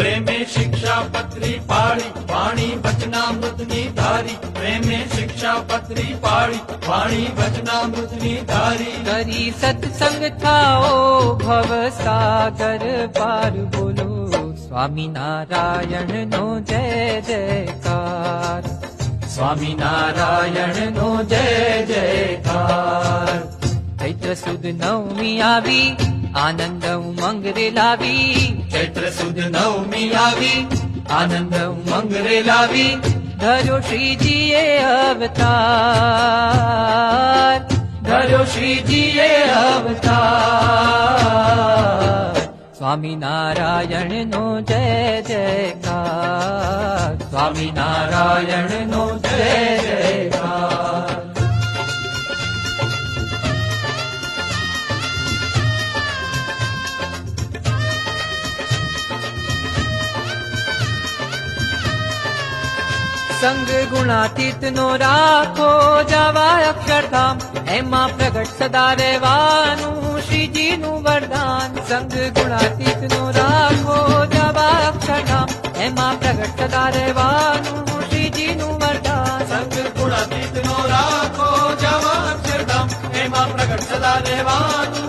પ્રેમે શિક્ષાપત્રી પાળી વાણી વચનામૃતની ધારી પ્રેમે શિક્ષાપત્રી પાળી વાણી વચનામૃતની ધારી કરી સત્સંગ થાઓ ભવ સાગર પાર બોલો સ્વામિનારાયણ નો જય જયકાર સ્વામિનારાયણ નો જય જયકાર ચૈત્ર સુદ નવમી આવી આનંદ ઉમંગ રે લાવી ચૈત્ર સુદ નવમી આવી આનંદ ઉમંગ રે લાવી ધર્યો શ્રીજીએ અવતાર ધર્યો શ્રીજીએ અવતાર સ્વામિનારાયણ નો જય જયકાર સ્વામિનારાયણ નો જય જયકાર સંગ ગુણાતીત નો રાખો જવા અક્ષરધામ એમાં પ્રગટ સદા રહેવાનું શ્રીજી નું વરદાન સંગ ગુણાતીત નો રાખો જવા અક્ષરધામ એમાં પ્રગટ સદા રહેવાનું શ્રીજી નું વરદાન સંગ ગુણાતીત નો રાખો જવા અક્ષરધામ એમાં પ્રગટ સદા રહેવાનું